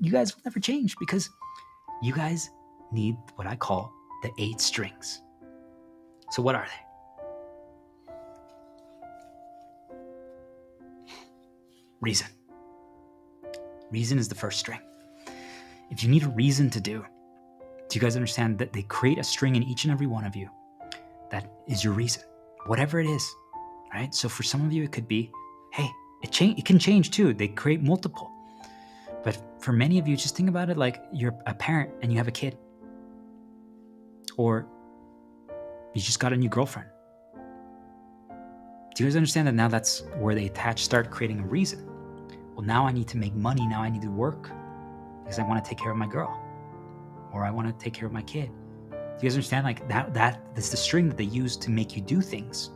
you guys will never change because you guys need what I call the 8 strings. So what are they? Reason. Reason is the first string. If you need a reason to do you guys understand that they create a string in each and every one of you that is your reason, whatever it is, right? So for some of you, it could be, hey, it can change too. They create multiple. But for many of you, just think about it like you're a parent and you have a kid, or you just got a new girlfriend. Do you guys understand that now that's where they start creating a reason? Well, now I need to make money. Now I need to work because I want to take care of my girl, or I want to take care of my kid. Do you guys understand? Like that's the string that they use to make you do things.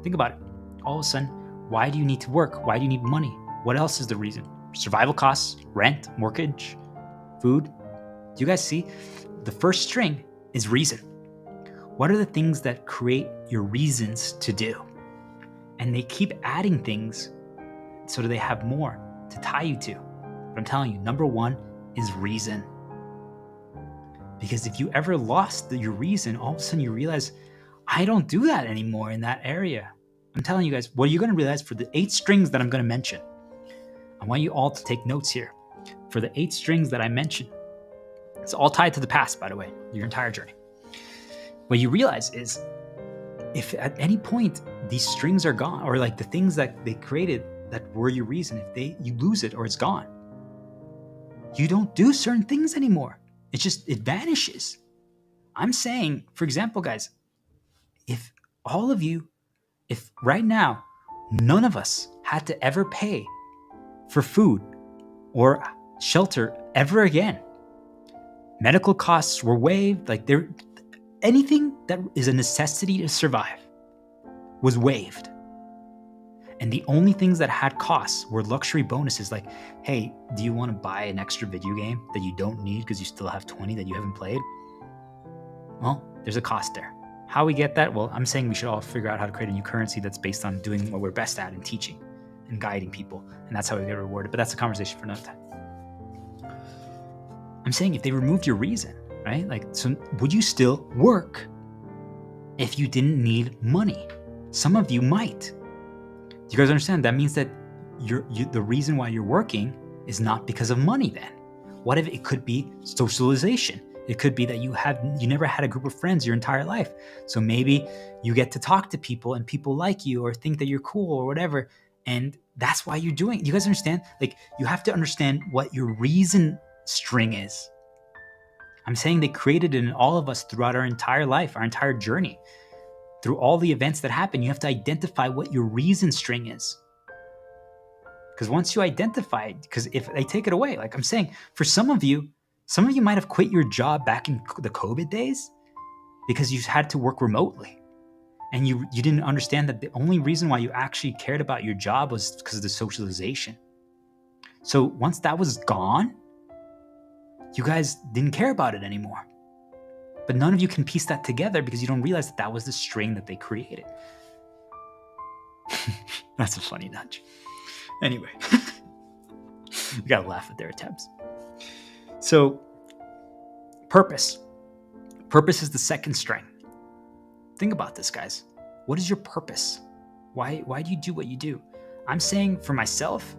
Think about it. All of a sudden, why do you need to work? Why do you need money? What else is the reason? Survival costs, rent, mortgage, food. Do you guys see? The first string is reason. What are the things that create your reasons to do? And they keep adding things so that they have more to tie you to. But I'm telling you, number one is reason. Because if you ever lost your reason, all of a sudden you realize, I don't do that anymore in that area. I'm telling you guys, what you're going to realize for the 8 strings that I'm going to mention, I want you all to take notes here. For the 8 strings that I mentioned, it's all tied to the past, by the way, your entire journey. What you realize is, if at any point these strings are gone, or like the things that they created that were your reason, if you lose it or it's gone, you don't do certain things anymore. It vanishes. I'm saying, for example, guys, if right now, none of us had to ever pay for food or shelter ever again, medical costs were waived, anything that is a necessity to survive was waived. And the only things that had costs were luxury bonuses, like, hey, do you want to buy an extra video game that you don't need because you still have 20 that you haven't played? Well, there's a cost there. How we get that? Well, I'm saying we should all figure out how to create a new currency that's based on doing what we're best at in teaching and guiding people. And that's how we get rewarded. But that's a conversation for another time. I'm saying if they removed your reason, right? So would you still work if you didn't need money? Some of you might. Do you guys understand? That means that the reason why you're working is not because of money then. What if it could be socialization? It could be that you never had a group of friends your entire life. So maybe you get to talk to people and people like you or think that you're cool or whatever. And that's why you're doing it. Do you guys understand? You have to understand what your reason string is. I'm saying they created it in all of us throughout our entire life, our entire journey. Through all the events that happen, you have to identify what your reason string is. Because once you identify it, because if they take it away, like I'm saying, for some of you might have quit your job back in the COVID days because you had to work remotely. And you didn't understand that the only reason why you actually cared about your job was because of the socialization. So once that was gone, you guys didn't care about it anymore. But none of you can piece that together because you don't realize that was the string that they created. That's a funny nudge. Anyway, you gotta laugh at their attempts. So, purpose. Purpose is the second string. Think about this, guys. What is your purpose? Why do you do what you do? I'm saying for myself,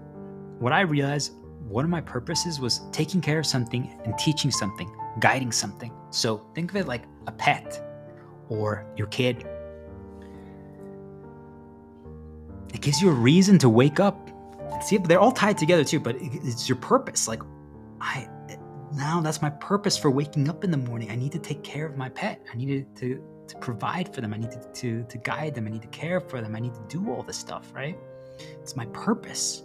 what I realized, one of my purposes was taking care of something and teaching something, guiding something. So think of it like a pet or your kid. It gives you a reason to wake up. See, they're all tied together too, but it's your purpose. Now that's my purpose for waking up in the morning. I need to take care of my pet. I need to provide for them. I need to guide them. I need to care for them. I need to do all this stuff, right? It's my purpose.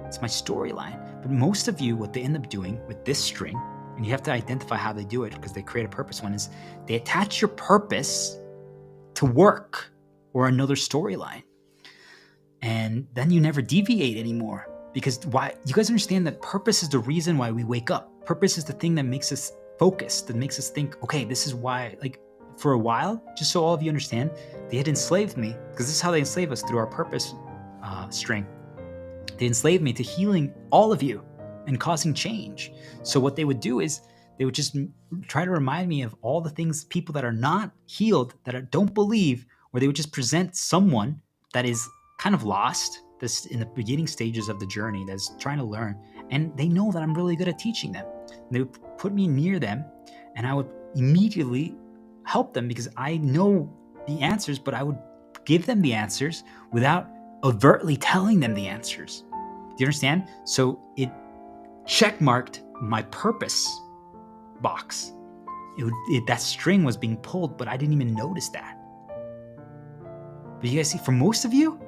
It's my storyline. But most of you, what they end up doing with this string, and you have to identify how they do it because they create a purpose one, is they attach your purpose to work or another storyline. And then you never deviate anymore. Because why? You guys understand that purpose is the reason why we wake up. Purpose is the thing that makes us focus, that makes us think, okay, this is why, for a while, just so all of you understand, they had enslaved me, because this is how they enslave us, through our purpose string. They enslaved me to healing all of you and causing change. So what they would do is they would just try to remind me of all the things, people that are not healed, don't believe, or they would just present someone that is kind of lost, this in the beginning stages of the journey, that's trying to learn. And they know that I'm really good at teaching them. They would put me near them and I would immediately help them because I know the answers, but I would give them the answers without overtly telling them the answers. Do you understand? So it checkmarked my purpose box. That string was being pulled, but I didn't even notice that. But you guys see, for most of you,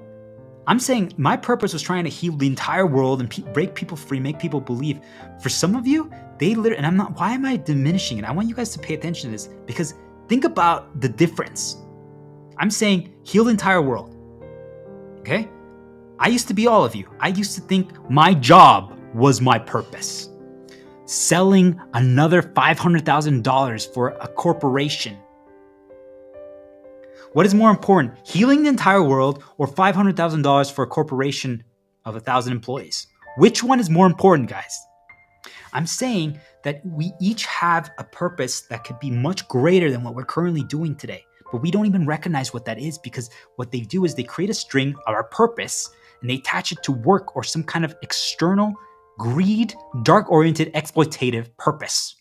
I'm saying my purpose was trying to heal the entire world and break people free, make people believe. For some of you, they literally, and I'm not, why am I diminishing it? I want you guys to pay attention to this, because think about the difference. I'm saying heal the entire world, okay? I used to be all of you. I used to think my job was my purpose. Selling another $500,000 for a corporation. What is more important, healing the entire world or $500,000 for a corporation of 1,000 employees? Which one is more important, guys? I'm saying that we each have a purpose that could be much greater than what we're currently doing today. But we don't even recognize what that is, because what they do is they create a string of our purpose and they attach it to work or some kind of external, greed, dark-oriented, exploitative purpose.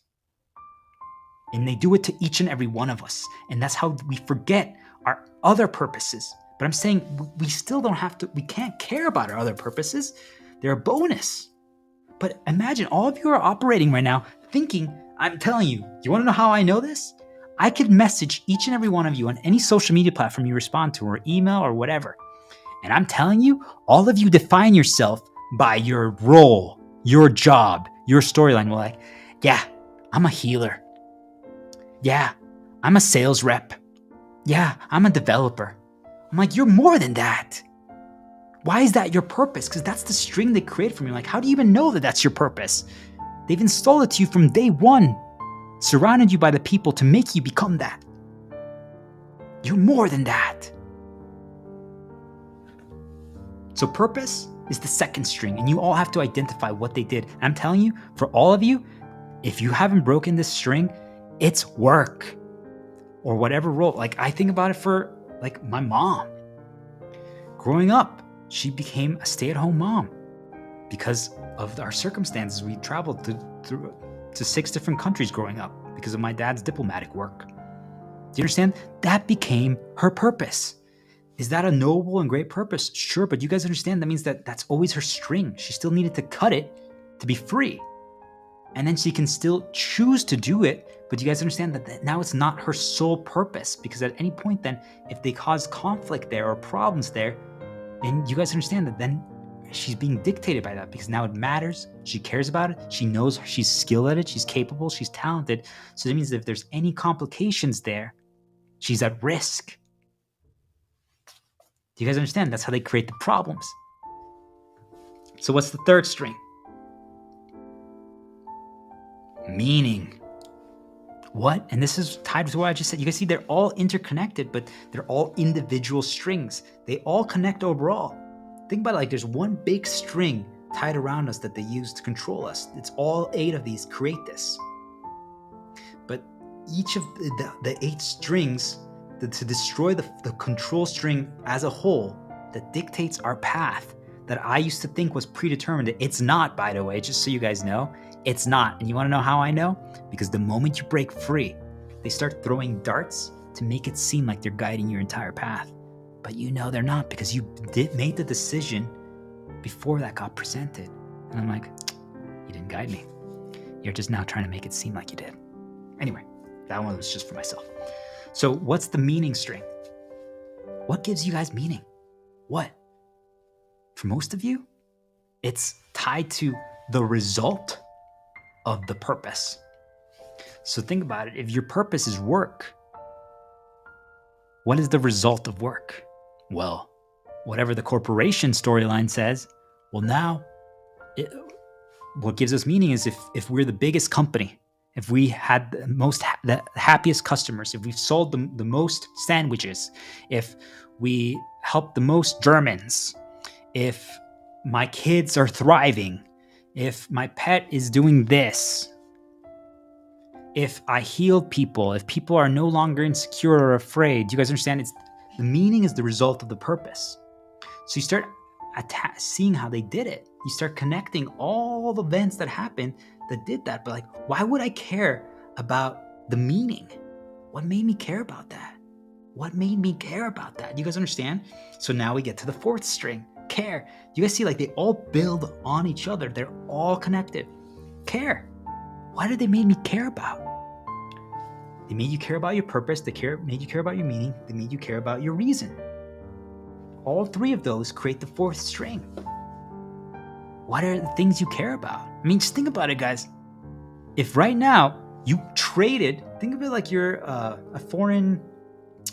And they do it to each and every one of us. And that's how we forget our other purposes. But I'm saying we still don't have to, we can't care about our other purposes. They're a bonus. But imagine all of you are operating right now thinking, I'm telling you, you want to know how I know this? I could message each and every one of you on any social media platform you respond to, or email or whatever. And I'm telling you, all of you define yourself by your role, your job, your storyline. We're like, yeah, I'm a healer. Yeah, I'm a sales rep. Yeah, I'm a developer. I'm like, you're more than that. Why is that your purpose? Because that's the string they created for me. Like, how do you even know that that's your purpose? They've installed it to you from day one, surrounded you by the people to make you become that. You're more than that. So purpose is the second string, and you all have to identify what they did. And I'm telling you, for all of you, if you haven't broken this string, it's work or whatever role. Like, I think about it for like my mom. Growing up, she became a stay-at-home mom because of our circumstances. We traveled to 6 different countries growing up because of my dad's diplomatic work. Do you understand? That became her purpose. Is that a noble and great purpose? Sure, but you guys understand that means that that's always her string. She still needed to cut it to be free. And then she can still choose to do it, but you guys understand that now it's not her sole purpose, because at any point then, if they cause conflict there or problems there, then you guys understand that then she's being dictated by that, because now it matters. She cares about it. She knows she's skilled at it. She's capable. She's talented. So that means that if there's any complications there, she's at risk. Do you guys understand? That's how they create the problems. So what's the third string? Meaning. What? And this is tied to what I just said. You guys see, they're all interconnected, but they're all individual strings. They all connect overall. Think about it like there's one big string tied around us that they use to control us. It's all 8 of these create this. But each of the 8 strings, to destroy the control string as a whole that dictates our path, that I used to think was predetermined. It's not, by the way, just so you guys know. It's not. And you want to know how I know? Because the moment you break free, they start throwing darts to make it seem like they're guiding your entire path. But you know they're not, because you made the decision before that got presented. And I'm like, you didn't guide me. You're just now trying to make it seem like you did. Anyway, that one was just for myself. So what's the meaning string? What gives you guys meaning? What? For most of you, it's tied to the result of the purpose. So think about it. If your purpose is work, what is the result of work? Well, whatever the corporation storyline says, well, now what gives us meaning is if we're the biggest company, if we had the happiest customers, if we've sold the most sandwiches, if we helped the most Germans, if my kids are thriving, if my pet is doing this, if I heal people, if people are no longer insecure or afraid. Do you guys understand? It's the meaning is the result of the purpose. So you start seeing how they did it. You start connecting all the events that happened that did that. But like, why would I care about the meaning? What made me care about that? What made me care about that? Do you guys understand? So now we get to the fourth string, care. You guys see, like, they all build on each other. They're all connected. Care. What did they make me care about? They made you care about your purpose. They made you care about your meaning. They made you care about your reason. All three of those create the fourth string. What are the things you care about? I mean, just think about it, guys. If right now you traded, think of it like you're a foreign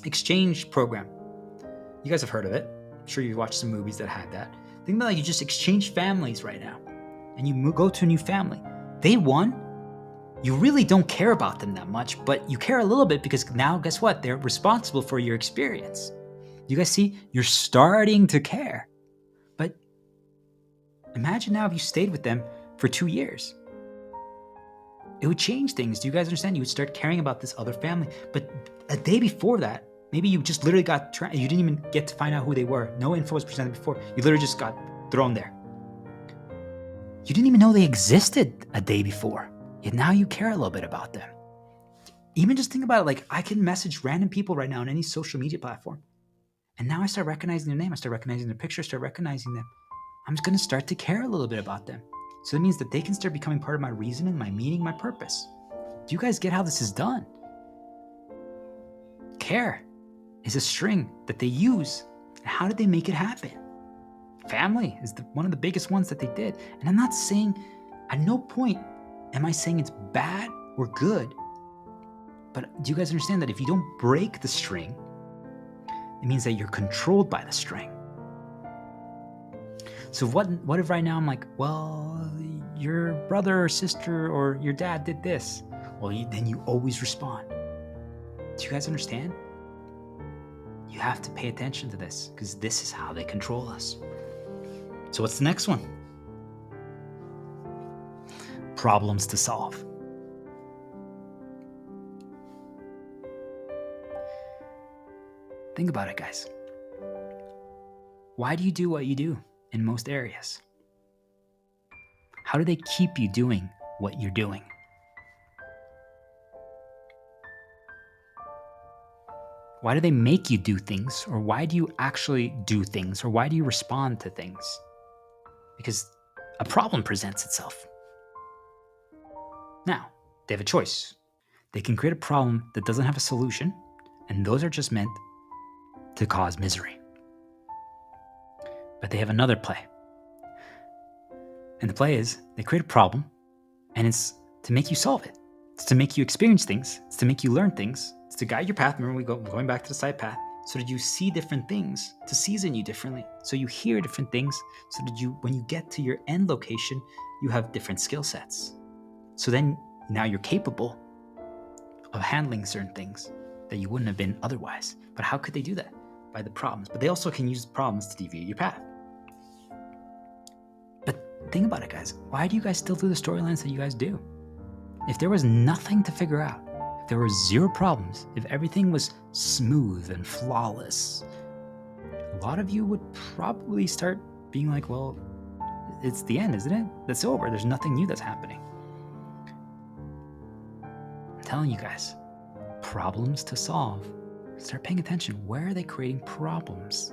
exchange program. You guys have heard of it. I'm sure you've watched some movies that had that. Think about it like you just exchange families right now, and you go to a new family. They won. You really don't care about them that much, but you care a little bit because now, guess what? They're responsible for your experience. You guys see? You're starting to care. But imagine now if you stayed with them for 2 years. It would change things. Do you guys understand? You would start caring about this other family. But a day before that, maybe you just literally you didn't even get to find out who they were. No info was presented before. You literally just got thrown there. You didn't even know they existed a day before. Yet now you care a little bit about them. Even just think about it, like I can message random people right now on any social media platform. And now I start recognizing their name. I start recognizing their picture, start recognizing them. I'm just going to start to care a little bit about them. So that means that they can start becoming part of my reasoning, my meaning, my purpose. Do you guys get how this is done? Care is a string that they use. And how did they make it happen? Family is one of the biggest ones that they did. And I'm not saying, at no point am I saying it's bad or good. But do you guys understand that if you don't break the string, it means that you're controlled by the string. So what if right now I'm like, well, your brother or sister or your dad did this? Well, then you always respond. Do you guys understand? You have to pay attention to this because this is how they control us. So what's the next one? Problems to solve. Think about it, guys. Why do you do what you do in most areas? How do they keep you doing what you're doing? Why do they make you do things? Or why do you actually do things? Or why do you respond to things? Because a problem presents itself. Now, they have a choice. They can create a problem that doesn't have a solution, and those are just meant to cause misery. But they have another play. And the play is they create a problem, and it's to make you solve it. It's to make you experience things. It's to make you learn things. It's to guide your path. Remember, going back to the side path, so that you see different things, to season you differently. So you hear different things, so that when you get to your end location, you have different skill sets. So then now you're capable of handling certain things that you wouldn't have been otherwise. But how could they do that? By the problems. But they also can use problems to deviate your path. But think about it, guys. Why do you guys still do the storylines that you guys do? If there was nothing to figure out, if there were zero problems, if everything was smooth and flawless, a lot of you would probably start being like, well, it's the end, isn't it? That's over. There's nothing new that's happening. I'm telling you guys, problems to solve. Start paying attention. Where are they creating problems?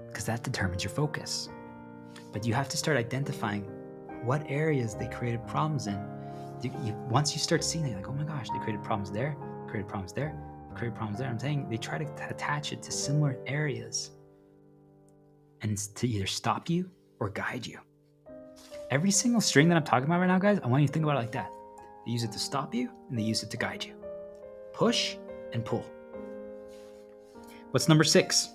Because that determines your focus. But you have to start identifying what areas they created problems in. Once you start seeing it, like, oh my gosh, they created problems there, created problems there, created problems there. I'm saying they try to attach it to similar areas, and it's to either stop you or guide you. Every single string that I'm talking about right now, guys, I want you to think about it like that. They use it to stop you, and they use it to guide you. Push and pull. What's number 6?